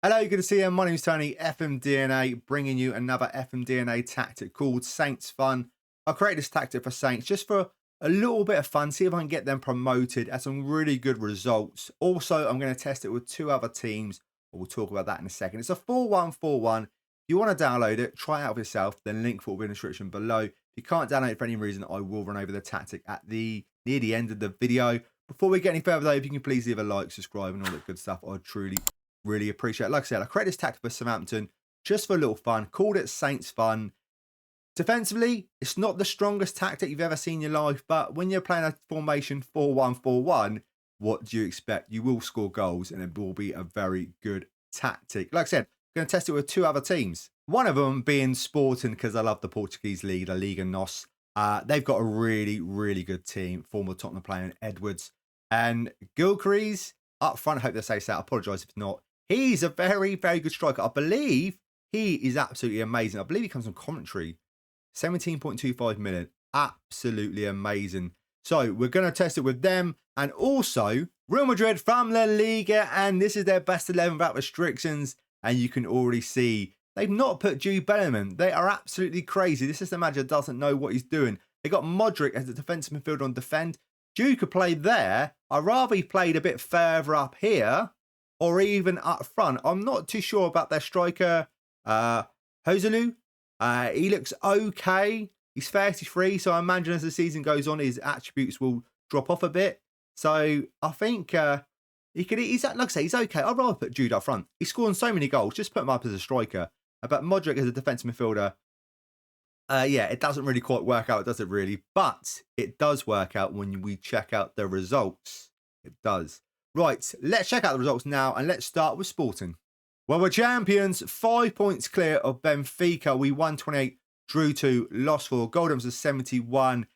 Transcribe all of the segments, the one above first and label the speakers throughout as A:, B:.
A: Hello, good to see you. My name is Tony, FMDNA, bringing you another FMDNA tactic called Saints Fun. I created this tactic for Saints just for a little bit of fun, see if I can get them promoted at some really good results. Also, I'm going to test it with two other teams, but we'll talk about that in a second. It's a 4-1-4-1. If you want to download it, try it out for yourself. The link will be in the description below. If you can't download it for any reason, I will run over the tactic near the end of the video. Before we get any further though, if you can please leave a like, subscribe and all that good stuff, I'd truly really appreciate it. Like I said, I created this tactic for Southampton just for a little fun, called it Saints Fun. Defensively, it's not the strongest tactic you've ever seen in your life, but when you're playing a formation 4-1-4-1, what do you expect? You will score goals and it will be a very good tactic. Like I said, I'm going to test it with two other teams. One of them being Sporting, because I love the Portuguese league, La Liga NOS. They've got a really, really good team. Former Tottenham player Edwards. And Gilchrist up front, I hope they say so. I apologise if not. He's a very, very good striker. I believe he is absolutely amazing. I believe he comes from Coventry. 17.25 million. Absolutely amazing. So we're going to test it with them. And also Real Madrid from La Liga. And this is their best 11 without restrictions. And you can already see they've not put Jude Bellingham. They are absolutely crazy. This system manager doesn't know what he's doing. They got Modric as the defensive midfielder on defend. Jude could play there. I'd rather he played a bit further up here or even up front. I'm not too sure about their striker, Joselu. He looks okay. He's 33, so I imagine as the season goes on, his attributes will drop off a bit. So I think he's like I say, he's okay. I'd rather put Jude up front. He's scoring so many goals. Just put him up as a striker. But Modric as a defensive midfielder, yeah, it doesn't really quite work out, does it really? But it does work out when we check out the results. It does. Right, let's check out the results now, and let's start with Sporting. Well, we're champions, 5 points clear of Benfica. We won 28, drew 2, lost 4. Goldham's was 71.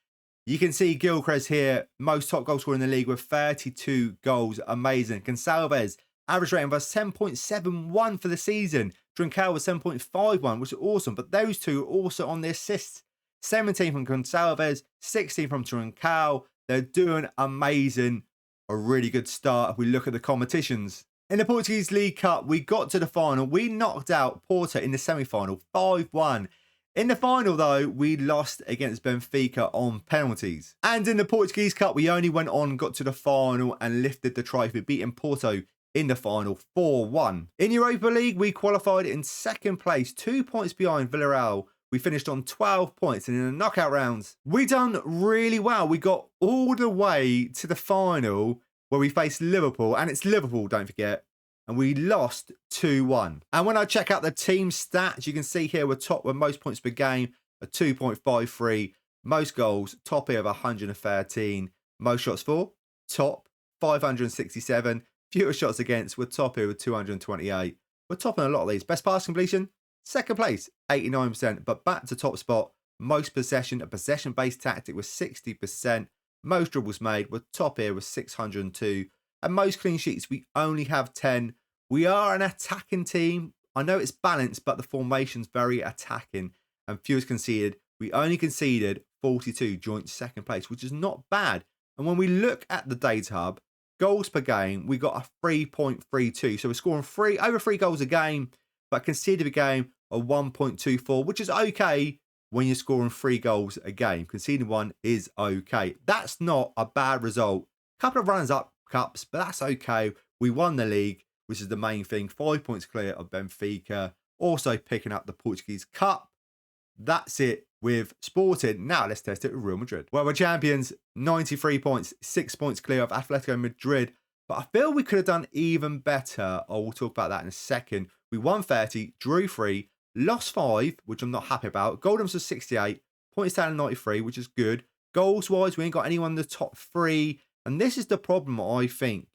A: You can see Gilchrist here, most top goal scorer in the league with 32 goals. Amazing. Gonçalves, average rating was 10.71 for the season. Trincao was 7.51, which is awesome. But those two are also on the assists. 17 from Gonçalves, 16 from Trincao. They're doing amazing. A really good start if we look at the competitions. In the Portuguese League Cup, we got to the final. We knocked out Porto in the semi-final, 5-1. In the final, though, we lost against Benfica on penalties. And in the Portuguese Cup, we only went on, got to the final and lifted the trophy, beating Porto in the final 4-1. In Europa League, we qualified in second place, 2 points behind Villarreal. We finished on 12 points, and in the knockout rounds, we done really well. We got all the way to the final where we faced Liverpool, and it's Liverpool, don't forget, and we lost 2-1. And when I check out the team stats, you can see here we're top with most points per game, a 2.53, most goals, top here of 113, most shots for, top, 567, fewer shots against, we're top here with 228. We're topping a lot of these. Best pass completion, second place, 89%, but back to top spot, most possession, a possession-based tactic with 60%, most dribbles made, we're top here with 602, and most clean sheets, we only have 10. We are an attacking team. I know it's balanced, but the formation's very attacking, and fewest conceded. We only conceded 42, joint second place, which is not bad. And when we look at the data hub, goals per game, we got a 3.32, so we're scoring over 3 goals a game, but conceded a game of 1.24, which is okay when you're scoring 3 goals a game. Conceding 1 is okay. That's not a bad result. Couple of runners-up cups, but that's okay. We won the league, which is the main thing. 5 points clear of Benfica. Also picking up the Portuguese Cup. That's it with Sporting. Now let's test it with Real Madrid. Well, we're champions. 93 points. 6 points clear of Atletico Madrid. But I feel we could have done even better. I will talk about that in a second. We won 30, drew 3, lost 5, which I'm not happy about. Goldham's was 68, points down 93, which is good. Goals-wise, we ain't got anyone in the top 3. And this is the problem, I think.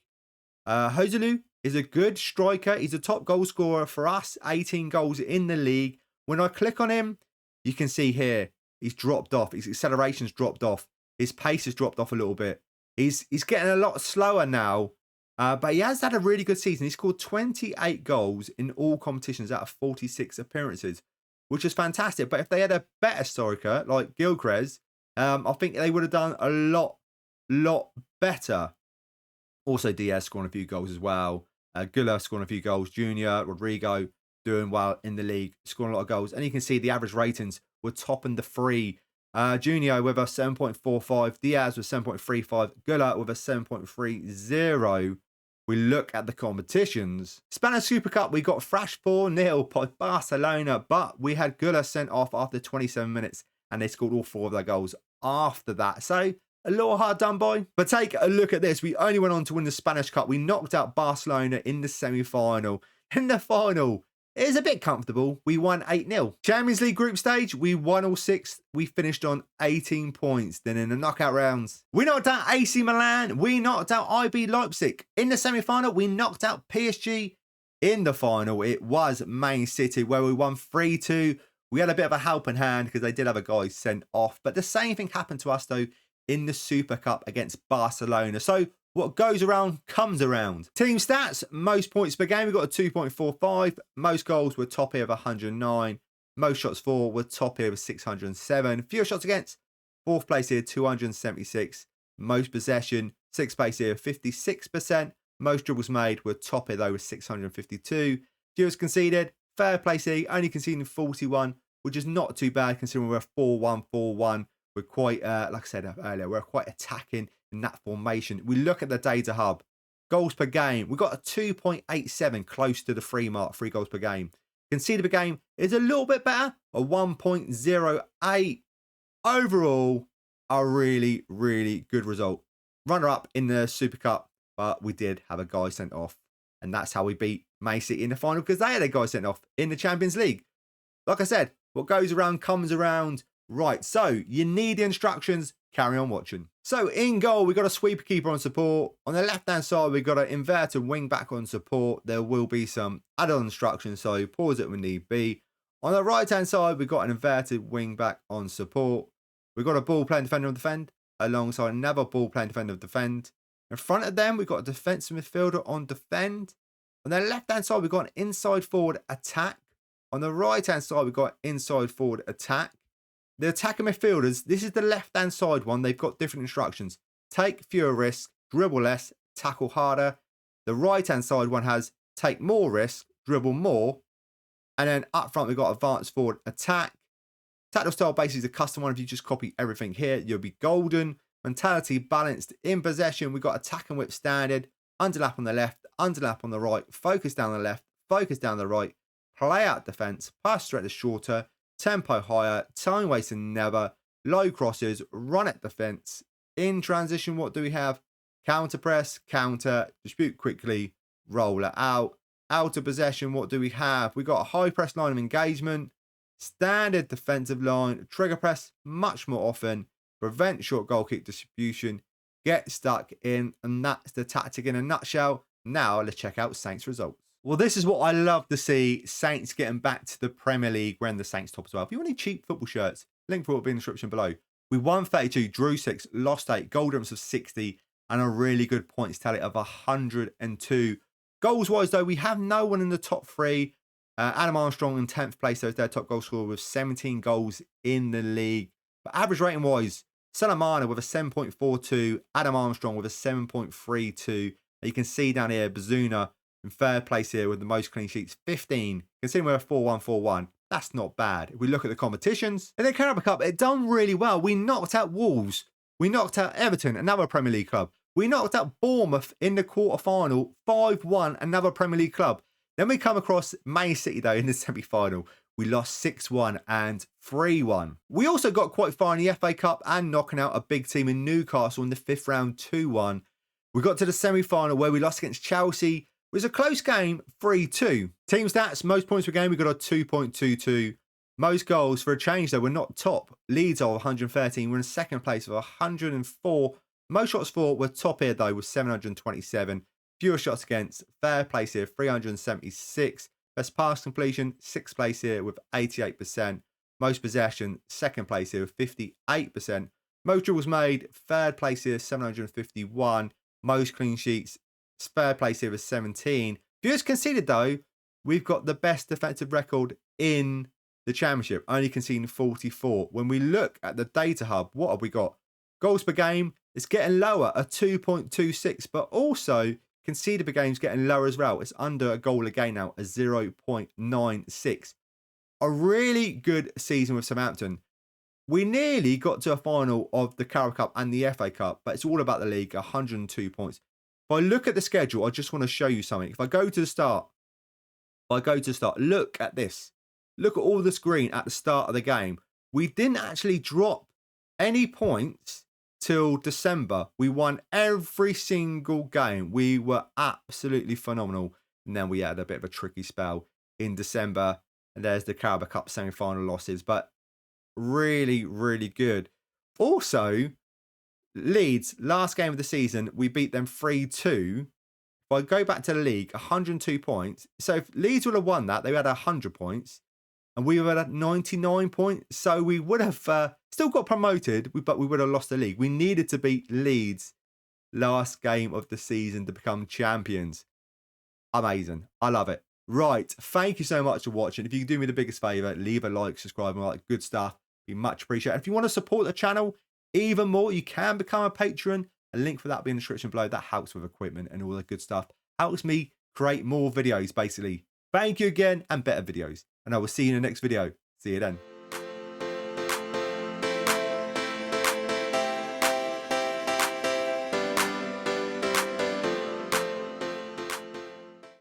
A: Joselu is a good striker. He's a top goal scorer for us. 18 goals in the league. When I click on him, you can see here, he's dropped off. His acceleration's dropped off. His pace has dropped off a little bit. He's getting a lot slower now. But he has had a really good season. He scored 28 goals in all competitions out of 46 appearances, which is fantastic. But if they had a better striker like Gilchrist, I think they would have done a lot better. Also, Diaz scoring a few goals as well. Guller scoring a few goals. Junior, Rodrigo doing well in the league, scoring a lot of goals. And you can see the average ratings were topping the three. Junior with a 7.45, Diaz with 7.35, Guller with a 7.30. We look at the competitions. Spanish Super Cup, we got thrashed 4-0 by Barcelona, but we had Guller sent off after 27 minutes, and they scored all 4 of their goals after that. So a little hard done by. But take a look at this. We only went on to win the Spanish Cup. We knocked out Barcelona in the semi-final. In the final, it is a bit comfortable. We won 8-0. Champions League group stage, we won all 6. We finished on 18 points. Then in the knockout rounds, we knocked out AC Milan. We knocked out IB Leipzig. In the semi-final, we knocked out PSG. In the final, it was Man City, where we won 3-2. We had a bit of a helping hand because they did have a guy sent off. But the same thing happened to us, though, in the Super Cup against Barcelona. So what goes around comes around. Team stats, most points per game, we got a 2.45. Most goals were top here of 109. Most shots for were top here of 607. Fewer shots against, 4th place here, 276. Most possession, 6th place here, 56%. Most dribbles made were top here though with 652. Fewest conceded, 3rd place here, only conceding 41, which is not too bad considering we're a 4-1-4-1. We're quite, like I said earlier, we're quite attacking in that formation. We look at the data hub. Goals per game. We've got a 2.87, close to the 3 mark, 3 goals per game. Conceded per game is a little bit better, a 1.08. Overall, a really, really good result. Runner-up in the Super Cup, but we did have a guy sent off. And that's how we beat Man City in the final, because they had a guy sent off in the Champions League. Like I said, what goes around comes around. Right, so you need the instructions, carry on watching. So in goal, we got a sweeper keeper on support. On the left-hand side, we got an inverted wing back on support. There will be some add-on instructions, so pause it when need be. On the right-hand side, we got an inverted wing back on support. We got a ball playing defender on defend, alongside another ball playing defender on defend. In front of them, we got a defensive midfielder on defend. On the left-hand side, we got an inside forward attack. On the right-hand side, we got inside forward attack. The attacking midfielders, this is the left-hand side one. They've got different instructions. Take fewer risks, dribble less, tackle harder. The right-hand side one has take more risks, dribble more. And then up front, we've got advanced forward attack. Tactical style basically is a custom one. If you just copy everything here, you'll be golden. Mentality balanced in possession. We've got attack and whip standard. Underlap on the left, underlap on the right. Focus down the left, focus down the right. Play out defense, pass threat is shorter. Tempo higher, time wasting never, low crosses, run at defense. In transition, what do we have? Counter press, counter, dispute quickly, roll it out. Out of possession, what do we have? We got a high press line of engagement, standard defensive line, trigger press much more often, prevent short goal kick distribution, get stuck in, and that's the tactic in a nutshell. Now let's check out Saints results. Well, this is what I love to see, Saints getting back to the Premier League when the Saints top as well. If you want any cheap football shirts, link for it will be in the description below. We won 32, drew 6, lost 8, goal difference of 60, and a really good points tally of 102. Goals-wise, though, we have no one in the top 3. Adam Armstrong in 10th place, so is their top goal scorer with 17 goals in the league. But average rating-wise, Salamana with a 7.42, Adam Armstrong with a 7.32. You can see down here, Bazuna in 3rd place here with the most clean sheets, 15. Considering we're a 4-1-4-1, that's not bad. If we look at the competitions, in the Carabao Cup, it done really well. We knocked out Wolves. We knocked out Everton, another Premier League club. We knocked out Bournemouth in the quarter-final, 5-1, another Premier League club. Then we come across Man City, though, in the semi-final. We lost 6-1 and 3-1. We also got quite far in the FA Cup and knocking out a big team in Newcastle in the 5th round, 2-1. We got to the semi-final where we lost against Chelsea. It was a close game, 3-2. Team stats, most points per game, we got a 2.22. Most goals for a change, though, we're not top. Leeds are 113. We're in 2nd place with 104. Most shots for were top here, though, with 727. Fewer shots against, 3rd place here, 376. Best pass completion, 6th place here with 88%. Most possession, 2nd place here with 58%. Most dribbles made, 3rd place here, 751. Most clean sheets, 3rd place here with 17. Fewest conceded, though, we've got the best defensive record in the Championship, only conceding 44. When we look at the data hub, what have we got? Goals per game, it's getting lower, a 2.26, but also conceded per game's getting lower as well. It's under a goal a game now, a 0.96. A really good season with Southampton. We nearly got to a final of the Carabao Cup and the FA Cup, but it's all about the league, 102 points. If I look at the schedule, I just want to show you something. If I go to the start, look at this. Look at all this green at the start of the game. We didn't actually drop any points till December. We won every single game. We were absolutely phenomenal. And then we had a bit of a tricky spell in December. And there's the Carabao Cup semi-final losses. But really, really good. Also, Leeds, last game of the season, we beat them 3-2. If I go back to the league, 102 points. So if Leeds would have won that, they had 100 points. And we were at 99 points. So we would have still got promoted, but we would have lost the league. We needed to beat Leeds last game of the season to become champions. Amazing. I love it. Right. Thank you so much for watching. If you could do me the biggest favour, leave a like, subscribe, and all that good stuff. Be much appreciated. If you want to support the channel even more, you can become a patron. A link for that will be in the description below. That helps with equipment and all the good stuff. Helps me create more videos, basically. Thank you again, and better videos. And I will see you in the next video. See you then.